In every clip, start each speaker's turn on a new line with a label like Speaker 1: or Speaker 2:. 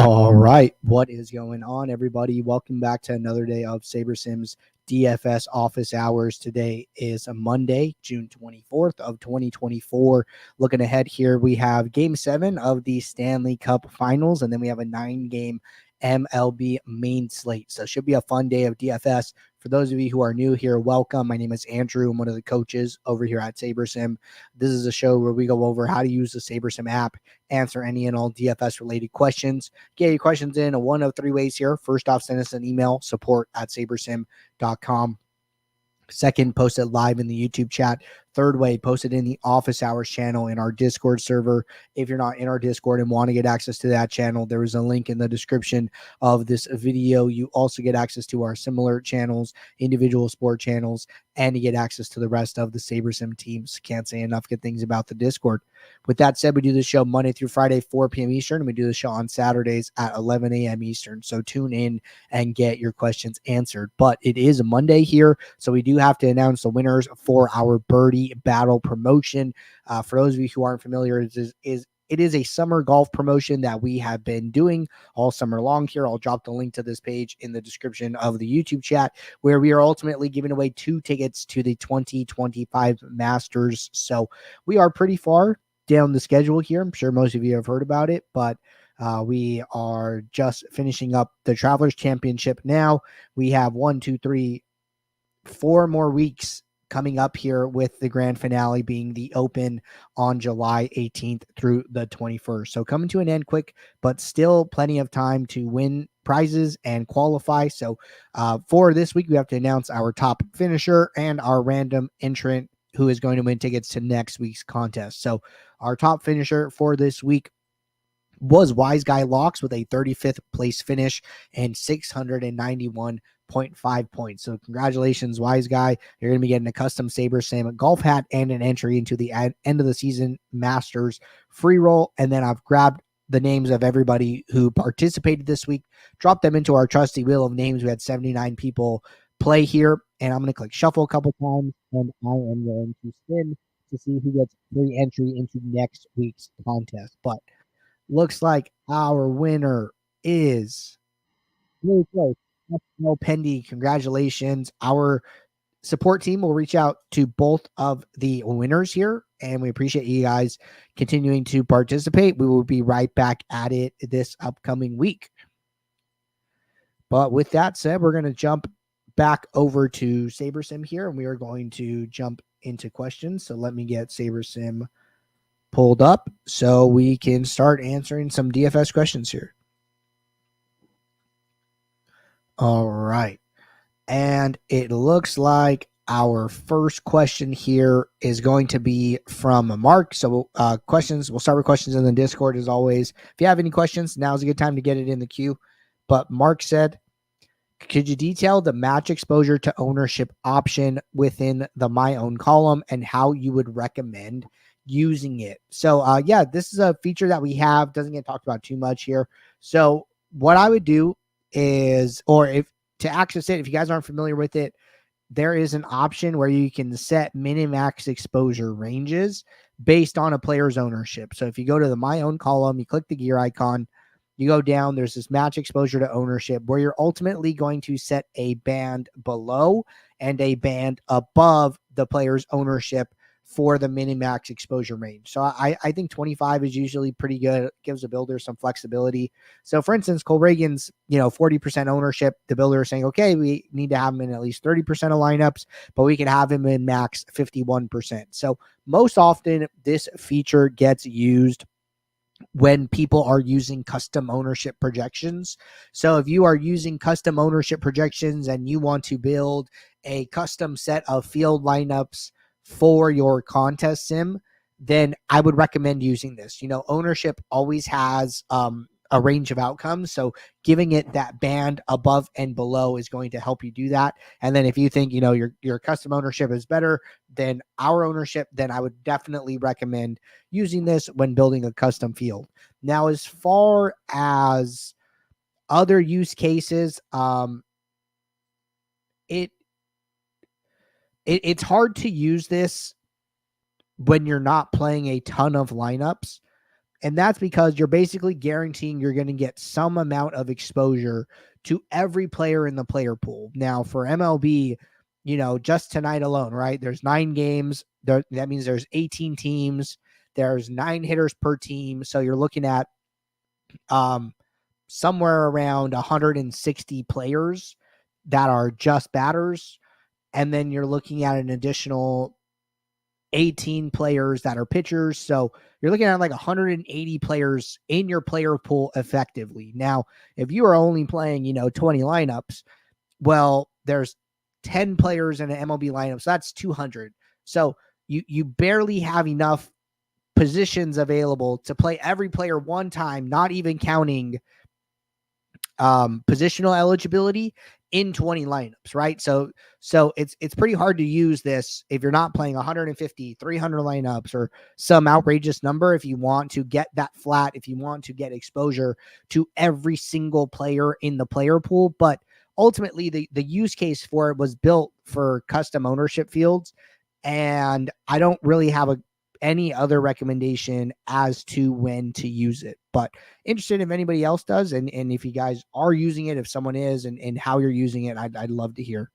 Speaker 1: All right, what is going on, everybody? Welcome back to another day of SaberSim's DFS office hours. Today is a Monday, June 24th of 2024. Looking ahead here, we have Game 7 of the Stanley Cup Finals, and then we have a 9-game MLB main slate. So it should be a fun day of DFS. For those of you who are new here, welcome. My name is Andrew. I'm one of the coaches over here at SaberSim. This is a show where we go over how to use the SaberSim app, answer any and all DFS related questions. Get your questions in one of three ways here. First off, send us an email, support@sabersim.com. Second, post it live in the YouTube chat. Third way, post it in the office hours channel in our Discord server. If you're not in our Discord and want to get access to that channel, there is a link in the description of this video. You also get access to our similar channels, individual sport channels, and you get access to the rest of the SaberSim teams. Can't say enough good things about the Discord. With that said, we do this show Monday through Friday, 4 p.m. Eastern, and we do the show on Saturdays at 11 a.m. Eastern. So tune in and get your questions answered. But it is a Monday here, so we do have to announce the winners for our Birdie Battle promotion. For those of you who aren't familiar, it is a summer golf promotion that we have been doing all summer long here. I'll drop the link to this page in the description of the YouTube chat, where we are ultimately giving away 2 tickets to the 2025 Masters. So we are pretty far down the schedule here. I'm sure most of you have heard about it, but we are just finishing up the Travelers Championship now. We have 4 more weeks coming up here, with the grand finale being the Open on July 18th through the 21st. So coming to an end quick, but still plenty of time to win prizes and qualify. So for this week, we have to announce our top finisher and our random entrant who is going to win tickets to next week's contest. So our top finisher for this week was Wise Guy Locks with a 35th place finish and 691.5 points. So congratulations, Wise Guy. You're going to be getting a custom SaberSim golf hat and an entry into the end of the season Masters free roll. And then I've grabbed the names of everybody who participated this week, dropped them into our trusty wheel of names. We had 79 people play here, and I'm going to click shuffle a couple times, and I am going to spin to see who gets free entry into next week's contest. But looks like our winner is really close. No Pendy. Congratulations. Our support team will reach out to both of the winners here, and we appreciate you guys continuing to participate. We will be right back at it this upcoming week. But with that said, we're going to jump back over to SaberSim here, and we are going to jump into questions. So let me get SaberSim pulled up so we can start answering some DFS questions here. All right. And it looks like our first question here is going to be from Mark. So questions, we'll start with questions in the Discord as always. If you have any questions, now's a good time to get it in the queue. But Mark said, could you detail the match exposure to ownership option within the My Own column and how you would recommend using it? So yeah, this is a feature that we have, doesn't get talked about too much here. So what I would do is, or if to access it, if you guys aren't familiar with it, there is an option where you can set min and max exposure ranges based on a player's ownership. So if you go to the My Own column, you click the gear icon, you go down, there's this match exposure to ownership where you're ultimately going to set a band below and a band above the player's ownership for the min and max exposure range. So I think 25 is usually pretty good. It gives the builder some flexibility. So for instance, Cole Reagan's, 40% ownership. The builder is saying, okay, we need to have him in at least 30% of lineups, but we can have him in max 51%. So most often this feature gets used when people are using custom ownership projections. So if you are using custom ownership projections and you want to build a custom set of field lineups for your contest sim, then I would recommend using this. Ownership always has a range of outcomes. So giving it that band above and below is going to help you do that. And then if you think, your custom ownership is better than our ownership, then I would definitely recommend using this when building a custom field. Now, as far as other use cases, it's hard to use this when you're not playing a ton of lineups. And that's because you're basically guaranteeing you're going to get some amount of exposure to every player in the player pool. Now, for MLB, just tonight alone, right? There's 9 games. That means there's 18 teams. There's 9 hitters per team. So you're looking at somewhere around 160 players that are just batters. And then you're looking at an additional 18 players that are pitchers. So you're looking at like 180 players in your player pool effectively. Now, if you are only playing, 20 lineups, well, there's 10 players in an MLB lineup. So that's 200. So you barely have enough positions available to play every player one time, not even counting positional eligibility in 20 lineups, right? So it's pretty hard to use this if you're not playing 150, 300 lineups or some outrageous number. If you want to get that flat, if you want to get exposure to every single player in the player pool, but ultimately the use case for it was built for custom ownership fields, and I don't really have any other recommendation as to when to use it. But interested if anybody else does, and if you guys are using it, if someone is, and how you're using it, I'd love to hear.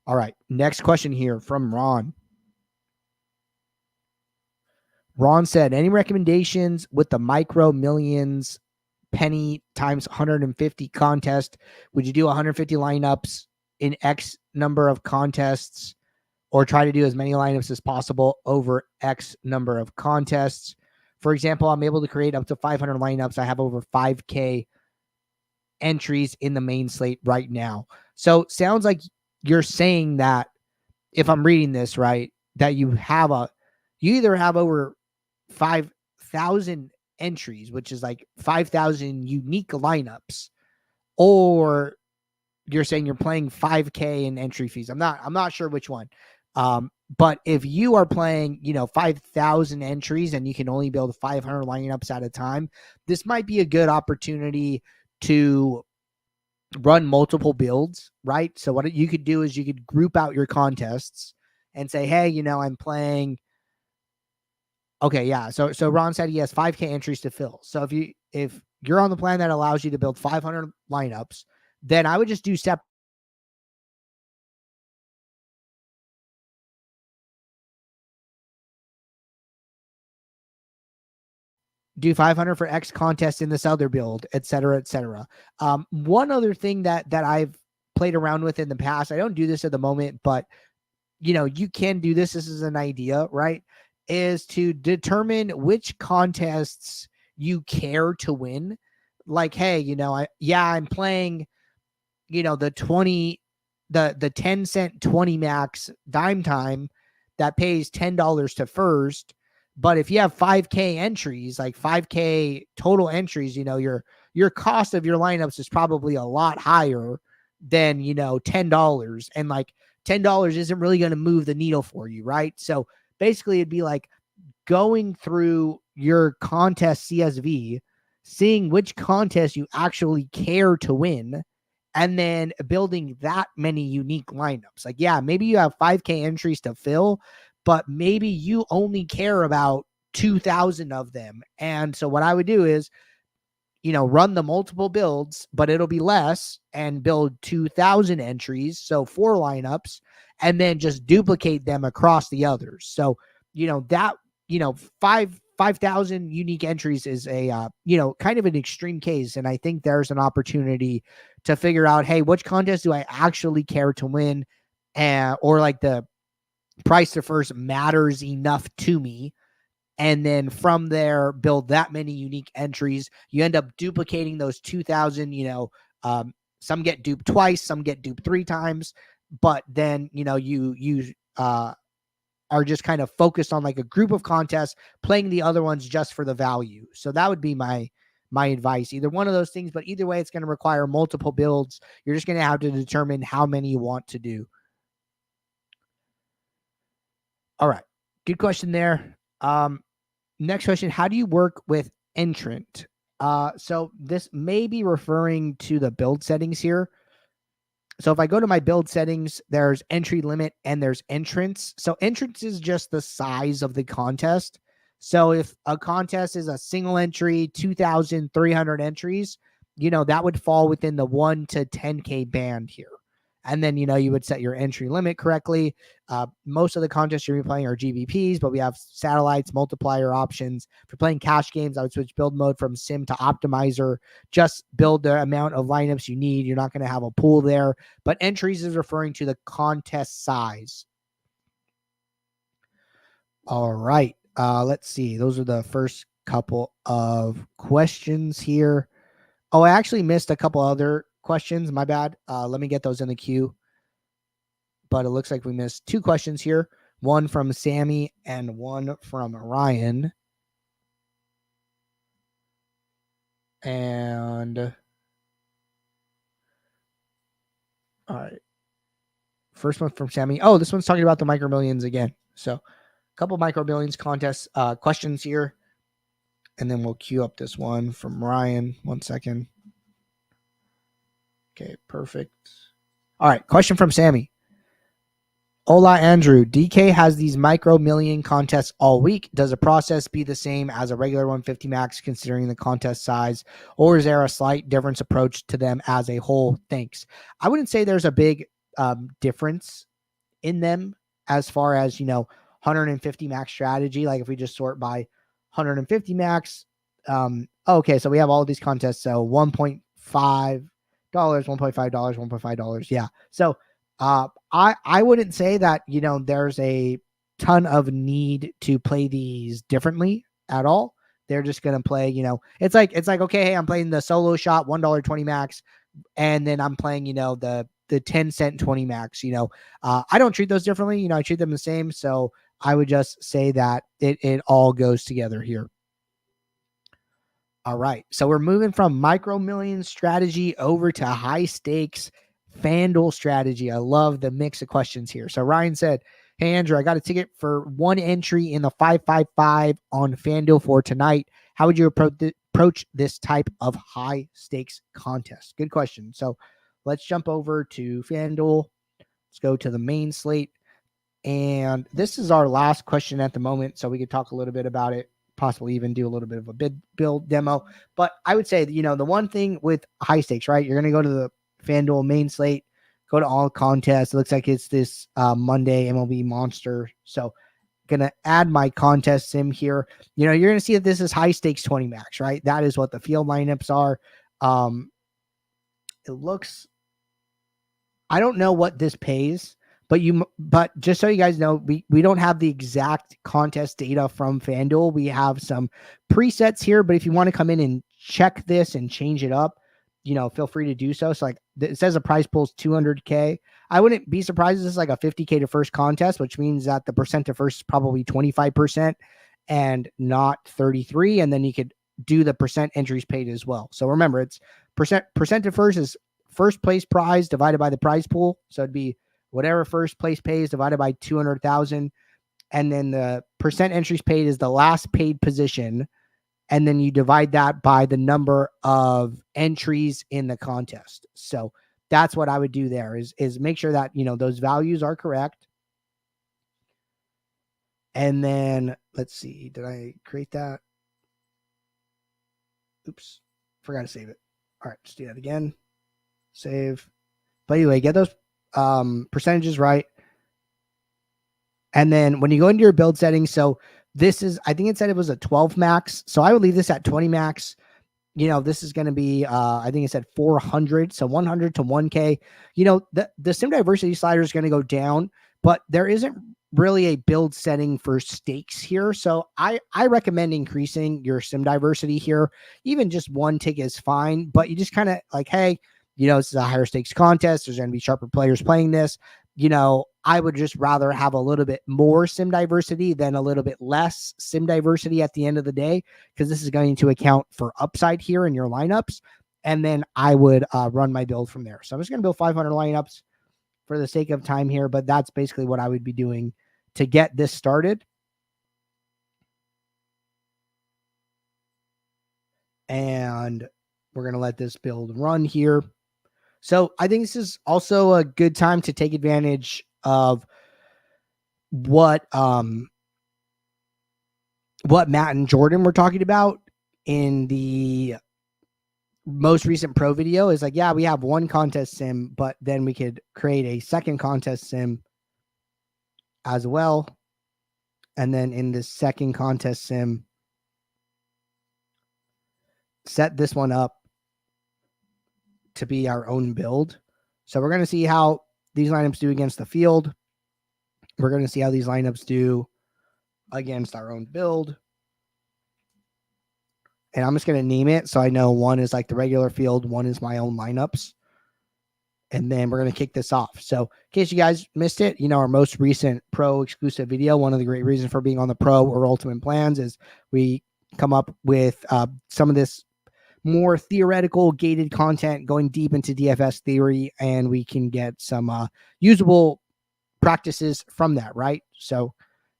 Speaker 1: All right, next question here from Ron. Ron said, any recommendations with the Micro-Millions penny times 150 contest? Would you do 150 lineups in X number of contests, or try to do as many lineups as possible over X number of contests? For example, I'm able to create up to 500 lineups. I have over 5K entries in the main slate right now. So sounds like you're saying that, if I'm reading this right, that you either have over 5,000 entries, which is like 5,000 unique lineups, or you're saying you're playing 5K in entry fees. I'm not sure which one. But if you are playing, 5,000 entries and you can only build 500 lineups at a time, this might be a good opportunity to run multiple builds, right? So what you could do is you could group out your contests and say, hey, I'm playing. Okay, yeah. So Ron said he has 5K entries to fill. So if you're on the plan that allows you to build 500 lineups, then I would just do do 500 for X contest in this other build, et cetera, et cetera. One other thing that I've played around with in the past, I don't do this at the moment, but you can do this. This is an idea, right? Is to determine which contests you care to win. Like, hey, I'm playing, the 10 cent 20 max dime time that pays $10 to first. But if you have 5K entries, like 5K total entries, your cost of your lineups is probably a lot higher than, $10. And like $10 isn't really going to move the needle for you, right? So basically it'd be like going through your contest CSV, seeing which contest you actually care to win, and then building that many unique lineups. Like, yeah, maybe you have 5K entries to fill, but maybe you only care about 2,000 of them. And so what I would do is, run the multiple builds, but it'll be less, and build 2,000 entries. So 4 lineups, and then just duplicate them across the others. So, that, 5,000 unique entries is a, kind of an extreme case. And I think there's an opportunity to figure out, hey, which contest do I actually care to win? Or like the price to first matters enough to me. And then from there, build that many unique entries. You end up duplicating those 2,000, some get duped twice, some get duped 3 times, but then, you are just kind of focused on like a group of contests, playing the other ones just for the value. So that would be my advice. Either one of those things, but either way, it's going to require multiple builds. You're just going to have to determine how many you want to do. All right. Good question there. Next question. How do you work with entrant? So this may be referring to the build settings here. So if I go to my build settings, there's entry limit and there's entrance. So entrance is just the size of the contest. So if a contest is a single entry, 2,300 entries, that would fall within the 1 to 10K band here. And then, you would set your entry limit correctly. Most of the contests you're playing are GBPs, but we have satellites, multiplier options. If you're playing cash games, I would switch build mode from sim to optimizer. Just build the amount of lineups you need. You're not going to have a pool there. But entries is referring to the contest size. All right. Let's see. Those are the first couple of questions here. Oh, I actually missed a couple other questions. My bad. Let me get those in the queue. But it looks like we missed 2 questions here. One from Sammy and one from Ryan. And all right. First one from Sammy. Oh, this one's talking about the Micro-Millions again. So a couple Micro-Millions contest questions here. And then we'll queue up this one from Ryan. 1 second. Okay, perfect. All right, question from Sammy. Hola, Andrew. DK has these Micro-Million contests all week. Does the process be the same as a regular 150 max considering the contest size, or is there a slight difference approach to them as a whole? Thanks. I wouldn't say there's a big difference in them as far as, 150 max strategy. Like if we just sort by 150 max, okay, so we have all of these contests. So $1.5, $1.5, $1.5. Yeah. So I wouldn't say that, there's a ton of need to play these differently at all. They're just going to play, it's like, okay, hey, I'm playing the solo shot $1.20 max. And then I'm playing, the 10-cent 20 max, I don't treat those differently. I treat them the same. So I would just say that it all goes together here. All right. So we're moving from Micro-Millions strategy over to high stakes Fanduel strategy. I love the mix of questions here. So Ryan said, hey, Andrew, I got a ticket for 1 entry in the 555 on Fanduel for tonight. How would you approach this type of high stakes contest? Good question. So let's jump over to Fanduel. Let's go to the main slate. And this is our last question at the moment. So we could talk a little bit about it, possibly even do a little bit of a bid build demo. But I would say, the one thing with high stakes, right? You're going to go to the Fanduel main slate, go to all contests. It looks like it's this Monday MLB monster. So going to add my contest sim here. You're going to see that this is high stakes 20 max, right? That is what the field lineups are. It looks, I don't know what this pays, but just so you guys know, we don't have the exact contest data from FanDuel. We have some presets here, but if you want to come in and check this and change it up, feel free to do so. So like it says the prize pool is 200K. I wouldn't be surprised if this is like a 50K to first contest, which means that the percent to first is probably 25% and not 33. And then you could do the percent entries paid as well. So remember, it's percent to first is first place prize divided by the prize pool. So it'd be whatever first place pays divided by 200,000. And then the percent entries paid is the last paid position. And then you divide that by the number of entries in the contest. So that's what I would do there is make sure that, those values are correct. And then let's see, did I create that? Oops, forgot to save it. All right, let's do that again. Save. But anyway, get those percentages right. And then when you go into your build settings, so this is, I think it said it was a 12 max. So I would leave this at 20 max. This is going to be, I think it said 400. So 100 to 1K. The sim diversity slider is going to go down, but there isn't really a build setting for stakes here. So I recommend increasing your sim diversity here. Even just 1 tick is fine, but you just kind of like, hey, this is a higher stakes contest. There's going to be sharper players playing this. I would just rather have a little bit more sim diversity than a little bit less sim diversity at the end of the day, because this is going to account for upside here in your lineups. And then I would run my build from there. So I'm just going to build 500 lineups for the sake of time here, but that's basically what I would be doing to get this started. And we're going to let this build run here. So I think this is also a good time to take advantage of what what Matt and Jordan were talking about in the most recent pro video is like, yeah, we have one contest sim, but then we could create a second contest sim as well. And then in the second contest sim, set this one up to be our own build. So we're going to see how these lineups do against the field. We're going to see how these lineups do against our own build. And I'm just going to name it so I know one is like the regular field, one is my own lineups. And then we're going to kick this off. So in case you guys missed it, our most recent pro exclusive video, one of the great reasons for being on the pro or ultimate plans is we come up with some of this more theoretical gated content going deep into DFS theory, and we can get some usable practices from that, right? So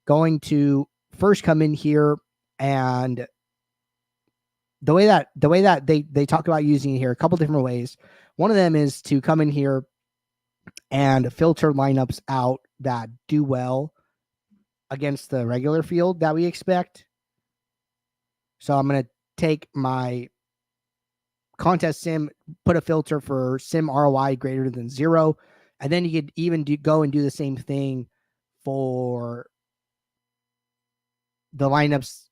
Speaker 1: going to first come in here, and the way that they talk about using it here, a couple different ways. One of them is to come in here and filter lineups out that do well against the regular field that we expect. So I'm going to take my contest sim, put a filter for sim ROI greater than 0. And then you could even go and do the same thing for the lineups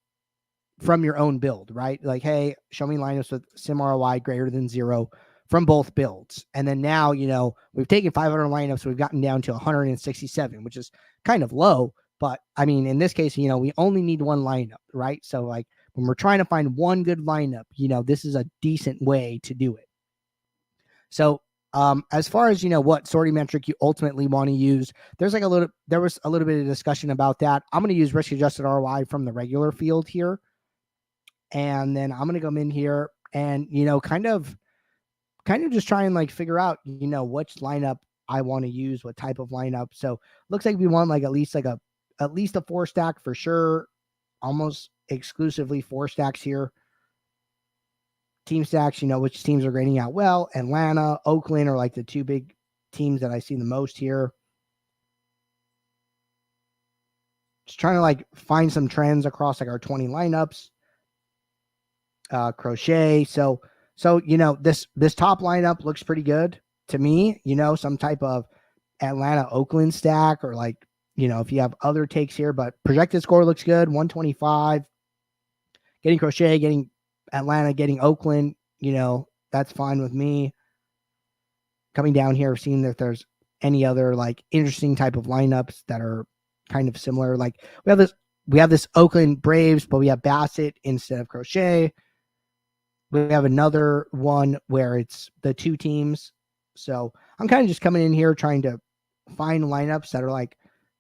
Speaker 1: from your own build, right? Like, hey, show me lineups with sim ROI greater than 0 from both builds. And then now, we've taken 500 lineups. So we've gotten down to 167, which is kind of low. But I mean, in this case, we only need one lineup, right? So like when we're trying to find one good lineup, this is a decent way to do it. So as far as, what sorting metric you ultimately want to use, there was a little bit of discussion about that. I'm going to use risk adjusted ROI from the regular field here. And then I'm going to come in here and, kind of just try and like figure out, which lineup I want to use, what type of lineup. So looks like we want at least a 4 stack for sure. Almost exclusively 4 stacks here. Team stacks, which teams are grading out well. Atlanta, Oakland are like the 2 big teams that I see the most here. Just trying to like find some trends across like our 20 lineups. Crochet. So this top lineup looks pretty good to me. Some type of Atlanta Oakland stack, or like, if you have other takes here, but projected score looks good. 125. Getting Crochet, getting Atlanta, getting Oakland, that's fine with me. Coming down here, seeing if there's any other like interesting type of lineups that are kind of similar. Like we have this Oakland Braves, but we have Bassett instead of Crochet. We have another one where it's the 2 teams. So I'm kind of just coming in here trying to find lineups that are like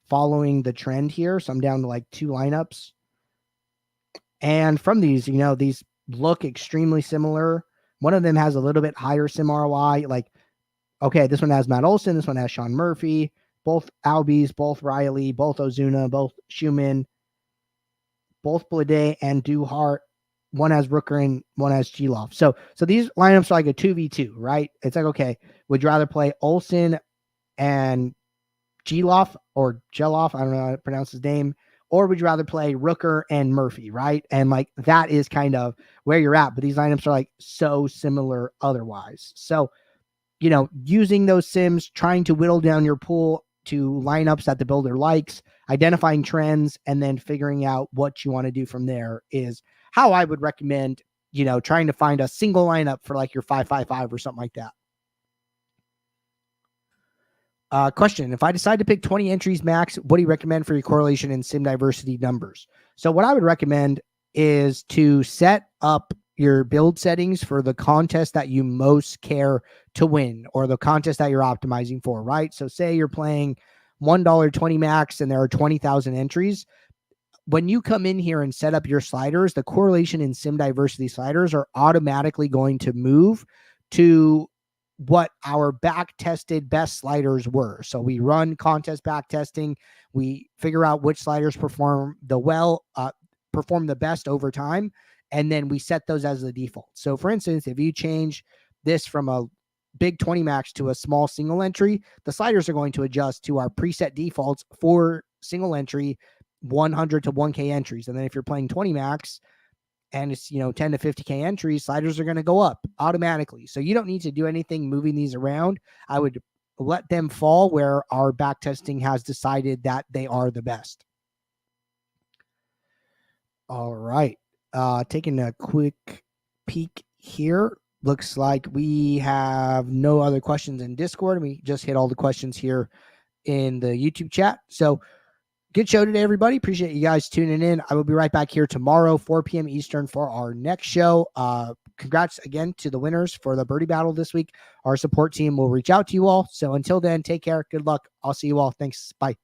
Speaker 1: following the trend here. So I'm down to like 2 lineups. And from these, these look extremely similar. One of them has a little bit higher sim ROI. Like, okay, this one has Matt Olson. This one has Sean Murphy. Both Albies, both Riley, both Ozuna, both Schumann, both Blade and Duhart. One has Rooker and one has Geloff. So these lineups are like a 2v2, right? It's like, okay, would you rather play Olsen and Geloff or Geloff? I don't know how to pronounce his name. Or would you rather play Rooker and Murphy, right? And like that is kind of where you're at. But these lineups are like so similar otherwise. So, using those sims, trying to whittle down your pool to lineups that the builder likes, identifying trends, and then figuring out what you want to do from there is how I would recommend, trying to find a single lineup for like your 5-5-5 or something like that. Question: if I decide to pick 20 entries max, what do you recommend for your correlation and sim diversity numbers? So what I would recommend is to set up your build settings for the contest that you most care to win, or the contest that you're optimizing for, right? So say you're playing $1.20 max and there are 20,000 entries. When you come in here and set up your sliders, the correlation and sim diversity sliders are automatically going to move to what our back tested best sliders were. So we run contest back testing. We figure out which sliders perform the best over time. And then we set those as the default. So for instance, if you change this from a big 20 max to a small single entry, the sliders are going to adjust to our preset defaults for single entry 100 to 1K entries. And then if you're playing 20 max and it's, 10 to 50K entries, sliders are going to go up automatically. So you don't need to do anything moving these around. I would let them fall where our back testing has decided that they are the best. All right. Taking a quick peek here. Looks like we have no other questions in Discord. We just hit all the questions here in the YouTube chat. So good show today, everybody. Appreciate you guys tuning in. I will be right back here tomorrow, 4 p.m. Eastern, for our next show. Congrats again to the winners for the birdie battle this week. Our support team will reach out to you all. So until then, take care. Good luck. I'll see you all. Thanks. Bye.